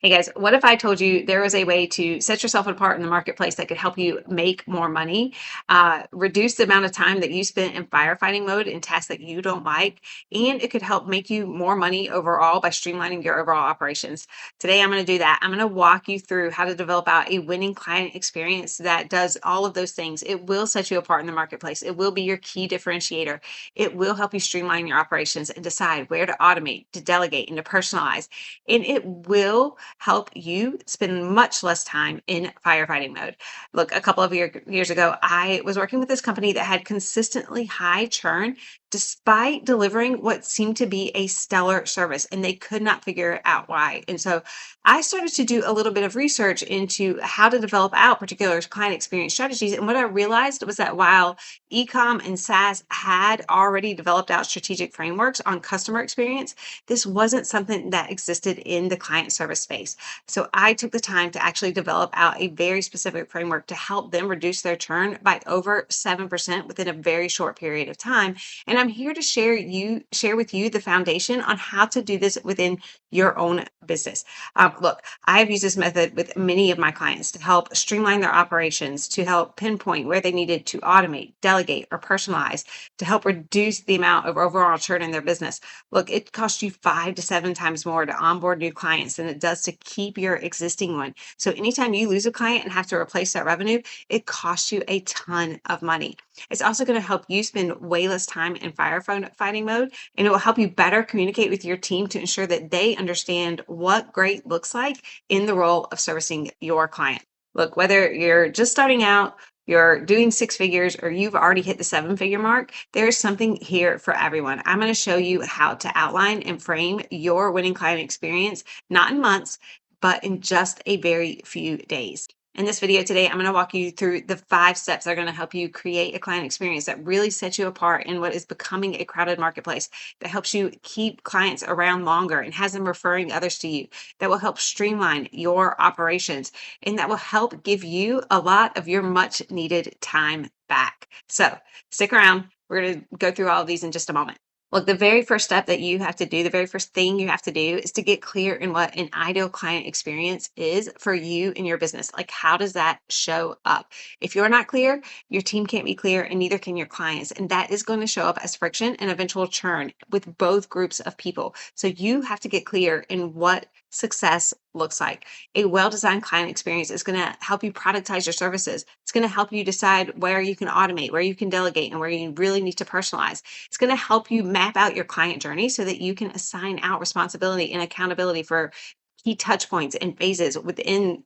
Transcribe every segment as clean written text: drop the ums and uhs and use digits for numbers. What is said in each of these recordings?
Hey guys, what if I told you there was a way to set yourself apart in the marketplace that could help you make more money, reduce the amount of time that you spend in firefighting mode in tasks that you don't like, and it could help make you more money overall by streamlining your overall operations? Today, I'm going to do that. I'm going to walk you through how to develop out a winning client experience that does all of those things. It will set you apart in the marketplace. It will be your key differentiator. It will help you streamline your operations and decide where to automate, to delegate, and to personalize. And it will help you spend much less time in firefighting mode. Look, a couple of years ago, I was working with this company that had consistently high churn despite delivering what seemed to be a stellar service, and they could not figure out why. And so I started to do a little bit of research into how to develop out particular client experience strategies. And what I realized was that while ecom and SaaS had already developed out strategic frameworks on customer experience, this wasn't something that existed in the client service space. So I took the time to actually develop out a very specific framework to help them reduce their churn by over 7% within a very short period of time. And I'm here to share with you the foundation on how to do this within your own business. Look, I have used this method with many of my clients to help streamline their operations, to help pinpoint where they needed to automate, delegate, or personalize, to help reduce the amount of overall churn in their business. Look, it costs you 5 to 7 times more to onboard new clients than it does to keep your existing one. So anytime you lose a client and have to replace that revenue, it costs you a ton of money. It's also going to help you spend way less time in firefighting mode, and it will help you better communicate with your team to ensure that they understand what great looks like in the role of servicing your client. Look, whether you're just starting out, you're doing 6 figures, or you've already hit the 7 figure mark, there's something here for everyone. I'm going to show you how to outline and frame your winning client experience, not in months, but in just a very few days. In this video today, I'm going to walk you through the 5 steps that are going to help you create a client experience that really sets you apart in what is becoming a crowded marketplace, that helps you keep clients around longer and has them referring others to you, that will help streamline your operations, and that will help give you a lot of your much needed time back. So stick around. We're going to go through all of these in just a moment. Look, the very first step that you have to do, the very first thing you have to do is to get clear in what an ideal client experience is for you and your business. Like, how does that show up? If you're not clear, your team can't be clear, and neither can your clients. And that is going to show up as friction and eventual churn with both groups of people. So you have to get clear in what success looks like. A well-designed client experience is going to help you productize your services. It's going to help you decide where you can automate, where you can delegate, and where you really need to personalize. It's going to help you map out your client journey so that you can assign out responsibility and accountability for key touch points and phases within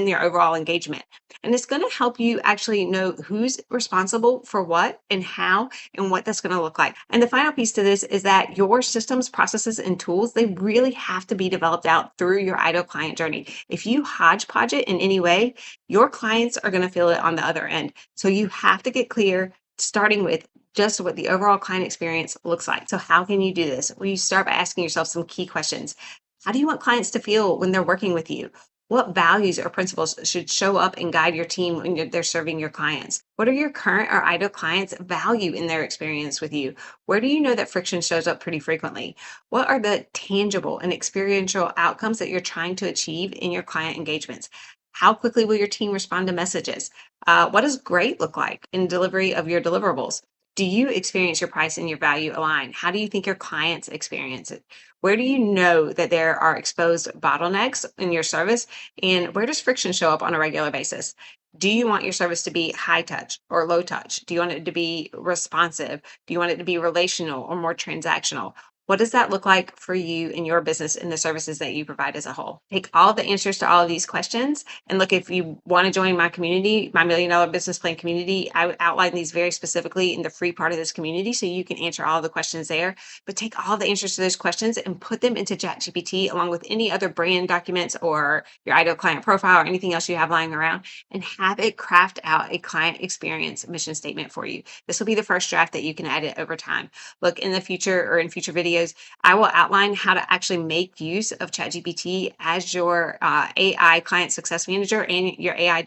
your overall engagement. And it's going to help you actually know who's responsible for what and how and what that's going to look like. And the final piece to this is that your systems, processes, and tools, they really have to be developed out through your ideal client journey. If you hodgepodge it in any way, your clients are going to feel it on the other end. So you have to get clear, starting with just what the overall client experience looks like. So how can you do this? Well, you start by asking yourself some key questions. How do you want clients to feel when they're working with you? What values or principles should show up and guide your team when they're serving your clients? What are your current or ideal clients value in their experience with you? Where do you know that friction shows up pretty frequently? What are the tangible and experiential outcomes that you're trying to achieve in your client engagements? How quickly will your team respond to messages? What does great look like in delivery of your deliverables? Do you experience your price and your value align? How do you think your clients experience it? Where do you know that there are exposed bottlenecks in your service? And where does friction show up on a regular basis? Do you want your service to be high touch or low touch? Do you want it to be responsive? Do you want it to be relational or more transactional? What does that look like for you in your business and the services that you provide as a whole? Take all the answers to all of these questions. And look, if you want to join my community, my $1 Million Business Plan community, I outline these very specifically in the free part of this community so you can answer all the questions there. But take all the answers to those questions and put them into ChatGPT along with any other brand documents or your ideal client profile or anything else you have lying around, and have it craft out a client experience mission statement for you. This will be the first draft that you can edit over time. Look, in the future or in future videos, I will outline how to actually make use of ChatGPT as your AI client success manager and your AI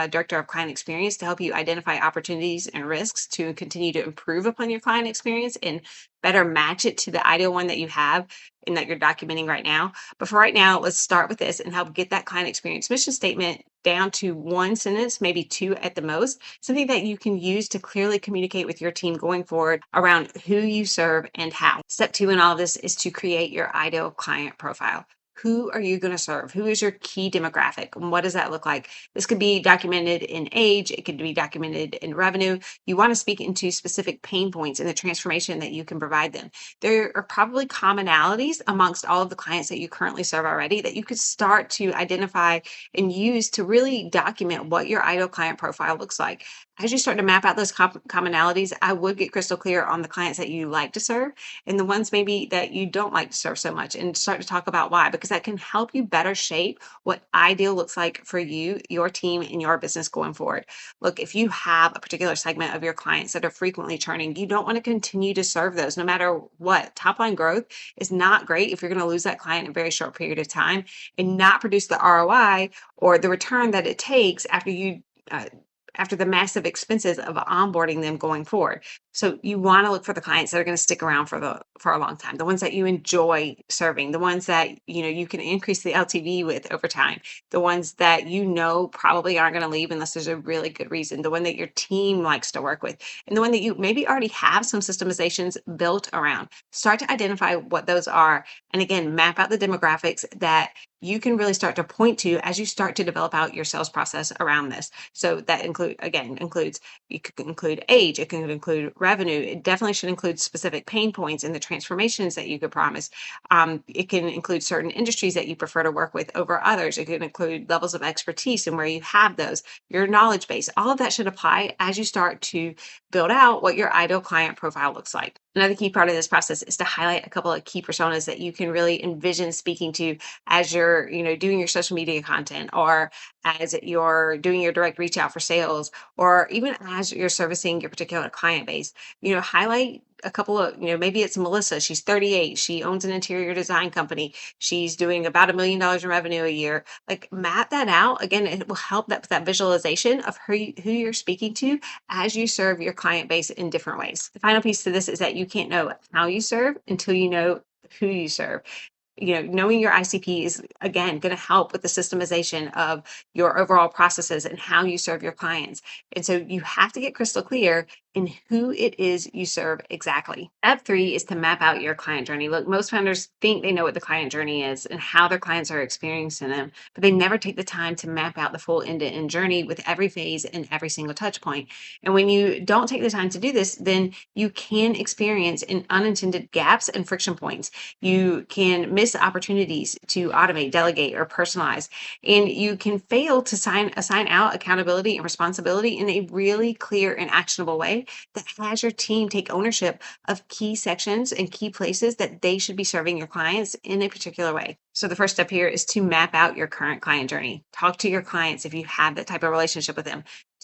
director of client experience to help you identify opportunities and risks to continue to improve upon your client experience and better match it to the ideal one that you have and that you're documenting right now. But for right now, let's start with this and help get that client experience mission statement down to one sentence, maybe two at the most, something that you can use to clearly communicate with your team going forward around who you serve and how. Step two in all of this is to create your ideal client profile. Who are you going to serve? Who is your key demographic? And what does that look like? This could be documented in age, it could be documented in revenue. You want to speak into specific pain points in the transformation that you can provide them. There are probably commonalities amongst all of the clients that you currently serve already that you could start to identify and use to really document what your ideal client profile looks like. As you start to map out those commonalities, I would get crystal clear on the clients that you like to serve and the ones maybe that you don't like to serve so much, and start to talk about why, because that can help you better shape what ideal looks like for you, your team, and your business going forward. Look, if you have a particular segment of your clients that are frequently churning, you don't want to continue to serve those no matter what. Top line growth is not great if you're going to lose that client in a very short period of time and not produce the ROI or the return that it takes after you after the massive expenses of onboarding them going forward. So you want to look for the clients that are going to stick around for a long time, the ones that you enjoy serving, the ones that you can increase the LTV with over time, the ones that probably aren't going to leave unless there's a really good reason, the one that your team likes to work with, and the one that you maybe already have some systemizations built around. Start to identify what those are, and again, map out the demographics that you can really start to point to as you start to develop out your sales process around this. So that includes it could include age, it can include revenue. It definitely should include specific pain points and the transformations that you could promise. It can include certain industries that you prefer to work with over others. It can include levels of expertise and where you have those, your knowledge base. All of that should apply as you start to build out what your ideal client profile looks like. Another key part of this process is to highlight a couple of key personas that you can really envision speaking to as you're, doing your social media content, or as you're doing your direct reach out for sales, or even as you're servicing your particular client base. Highlight a couple of, maybe it's Melissa. She's 38. She owns an interior design company. She's doing about $1 million in revenue a year. Like, map that out. Again, it will help that visualization of who you're speaking to as you serve your client base in different ways. The final piece to this is that you can't know how you serve until you know who you serve. Knowing your ICP is, again, going to help with the systemization of your overall processes and how you serve your clients. And so you have to get crystal clear in who it is you serve exactly. Step three is to map out your client journey. Look, most founders think they know what the client journey is and how their clients are experiencing them, but they never take the time to map out the full end-to-end journey with every phase and every single touch point. And when you don't take the time to do this, then you can experience unintended gaps and friction points. You can miss opportunities to automate, delegate, or personalize, and you can fail to assign out accountability and responsibility in a really clear and actionable way that has your team take ownership of key sections and key places that they should be serving your clients in a particular way. So the first step here is to map out your current client journey. Talk to your clients if you have that type of relationship with them.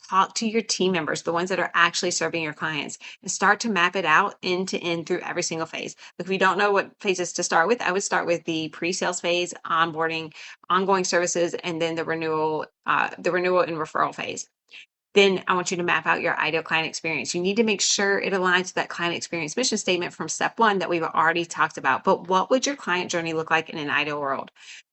Talk to your team members, the ones that are actually serving your clients, and start to map it out end to end through every single phase. If you don't know what phases to start with, I would start with the pre-sales phase, onboarding, ongoing services, and then the renewal and referral phase. Then I want you to map out your ideal client experience. You need to make sure it aligns with that client experience mission statement from step one that we've already talked about. But what would your client journey look like in an ideal world?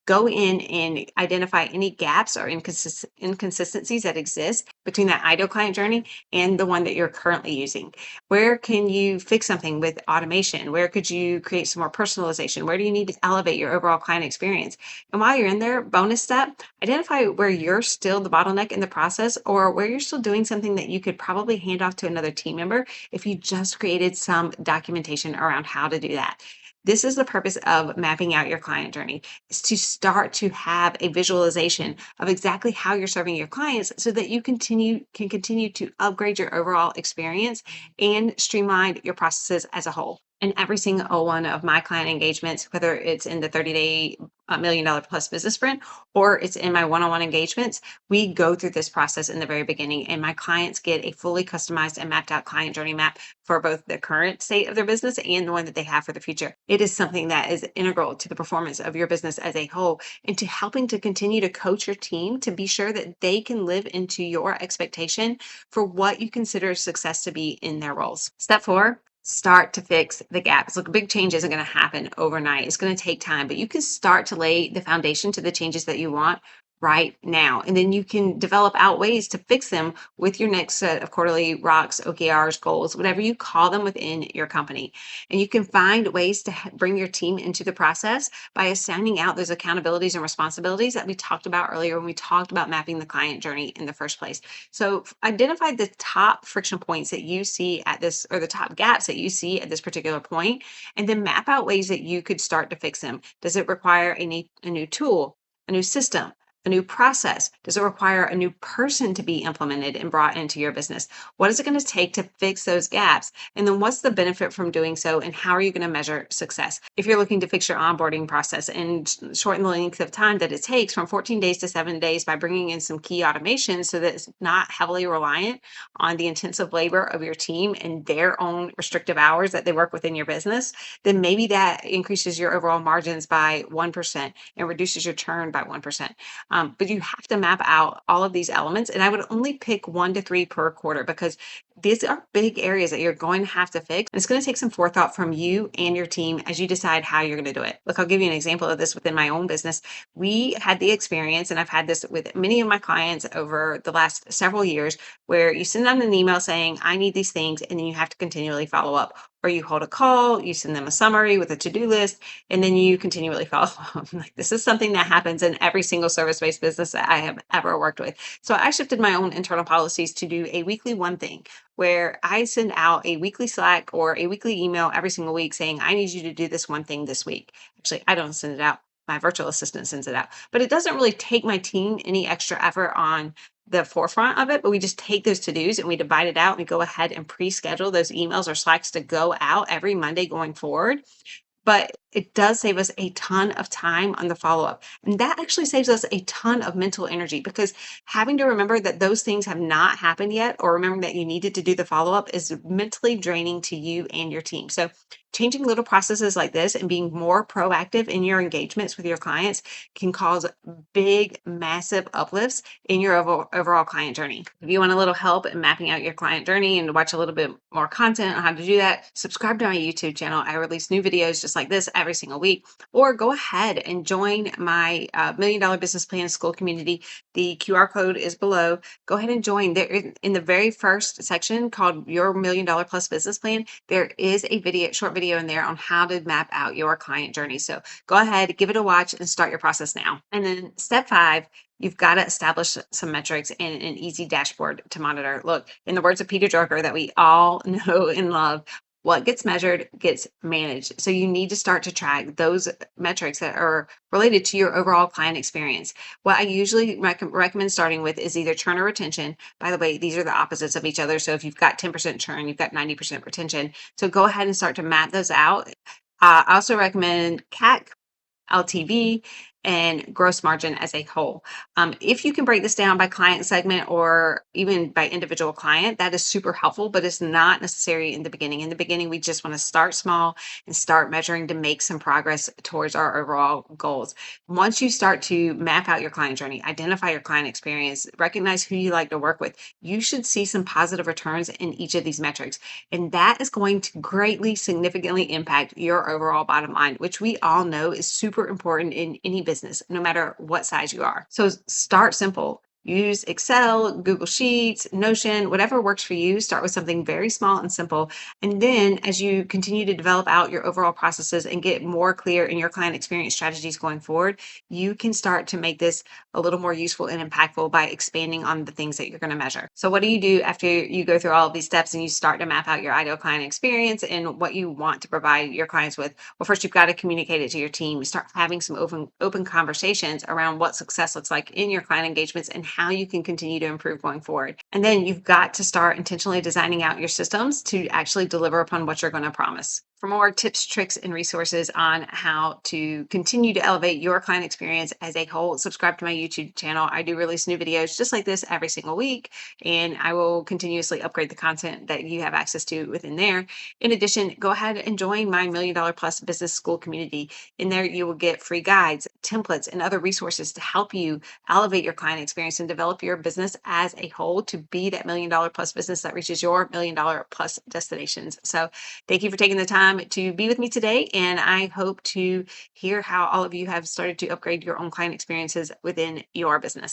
Go in and identify any gaps or inconsistencies that exist between that ideal client journey and the one that you're currently using. Where can you fix something with automation? Where could you create some more personalization? Where do you need to elevate your overall client experience? And while you're in there, bonus step, identify where you're still the bottleneck in the process, or where you're still doing something that you could probably hand off to another team member if you just created some documentation around how to do that. This is the purpose of mapping out your client journey, is to start to have a visualization of exactly how you're serving your clients so that you can continue to upgrade your overall experience and streamline your processes as a whole. And every single one of my client engagements, whether it's in the 30-day $1 million plus business sprint, or it's in my one-on-one engagements, we go through this process in the very beginning, and my clients get a fully customized and mapped out client journey map for both the current state of their business and the one that they have for the future. It is something that is integral to the performance of your business as a whole, and to helping to continue to coach your team to be sure that they can live into your expectation for what you consider success to be in their roles. Step four, start to fix the gaps. Look, a big change isn't going to happen overnight. It's going to take time, but you can start to lay the foundation to the changes that you want right now. And then you can develop out ways to fix them with your next set of quarterly rocks, OKRs, goals, whatever you call them within your company. And you can find ways to bring your team into the process by assigning out those accountabilities and responsibilities that we talked about earlier when we talked about mapping the client journey in the first place. So identify the top friction points that you see at this, or the top gaps that you see at this particular point, and then map out ways that you could start to fix them. Does it require a new tool, a new system, a new process? Does it require a new person to be implemented and brought into your business? What is it going to take to fix those gaps? And then what's the benefit from doing so? And how are you going to measure success? If you're looking to fix your onboarding process and shorten the length of time that it takes from 14 days to 7 days by bringing in some key automation so that it's not heavily reliant on the intensive labor of your team and their own restrictive hours that they work within your business, then maybe that increases your overall margins by 1% and reduces your churn by 1%. But you have to map out all of these elements. And I would only pick 1 to 3 per quarter because these are big areas that you're going to have to fix. And it's going to take some forethought from you and your team as you decide how you're going to do it. Look, I'll give you an example of this within my own business. We had the experience, and I've had this with many of my clients over the last several years, where you send them an email saying, I need these things, and then you have to continually follow up. Or you hold a call, you send them a summary with a to-do list, and then you continually follow up. Like, this is something that happens in every single service-based business that I have ever worked with. So I shifted my own internal policies to do a weekly one thing, where I send out a weekly Slack or a weekly email every single week saying, I need you to do this one thing this week. Actually, I don't send it out. My virtual assistant sends it out, but it doesn't really take my team any extra effort on the forefront of it, but we just take those to-dos and we divide it out and we go ahead and pre-schedule those emails or Slacks to go out every Monday going forward. But it does save us a ton of time on the follow-up. And that actually saves us a ton of mental energy, because having to remember that those things have not happened yet, or remembering that you needed to do the follow-up, is mentally draining to you and your team. So changing little processes like this and being more proactive in your engagements with your clients can cause big, massive uplifts in your overall client journey. If you want a little help in mapping out your client journey and to watch a little bit more content on how to do that, subscribe to my YouTube channel. I release new videos just like this every single week. Or go ahead and join my $1 Million Business Plan School community. The QR code is below. Go ahead and join. There in the very first section called Your $1 Million Plus Business Plan, there is a short video in there on how to map out your client journey. So go ahead, give it a watch, and start your process now. And then step 5, you've got to establish some metrics and an easy dashboard to monitor. Look, in the words of Peter Drucker that we all know and love, what gets measured gets managed. So you need to start to track those metrics that are related to your overall client experience. What I usually recommend starting with is either churn or retention. By the way, these are the opposites of each other. So if you've got 10% churn, you've got 90% retention. So go ahead and start to map those out. I also recommend CAC, LTV, and gross margin as a whole. If you can break this down by client segment or even by individual client, that is super helpful, but it's not necessary in the beginning. In the beginning, we just want to start small and start measuring to make some progress towards our overall goals. Once you start to map out your client journey, identify your client experience, recognize who you like to work with, you should see some positive returns in each of these metrics. And that is going to greatly, significantly impact your overall bottom line, which we all know is super important in any business, no matter what size you are. So start simple. Use Excel, Google Sheets, Notion, whatever works for you. Start with something very small and simple. And then as you continue to develop out your overall processes and get more clear in your client experience strategies going forward, you can start to make this a little more useful and impactful by expanding on the things that you're going to measure. So what do you do after you go through all of these steps and you start to map out your ideal client experience and what you want to provide your clients with? Well, first, you've got to communicate it to your team. Start having some open conversations around what success looks like in your client engagements and how you can continue to improve going forward. And then you've got to start intentionally designing out your systems to actually deliver upon what you're going to promise. For more tips, tricks, and resources on how to continue to elevate your client experience as a whole, subscribe to my YouTube channel. I do release new videos just like this every single week, and I will continuously upgrade the content that you have access to within there. In addition, go ahead and join my $1 million Plus Business School community. In there, you will get free guides, templates, and other resources to help you elevate your client experience and develop your business as a whole to be that $1 million plus business that reaches your $1 million plus destinations. So, thank you for taking the time to be with me today. And I hope to hear how all of you have started to upgrade your own client experiences within your business.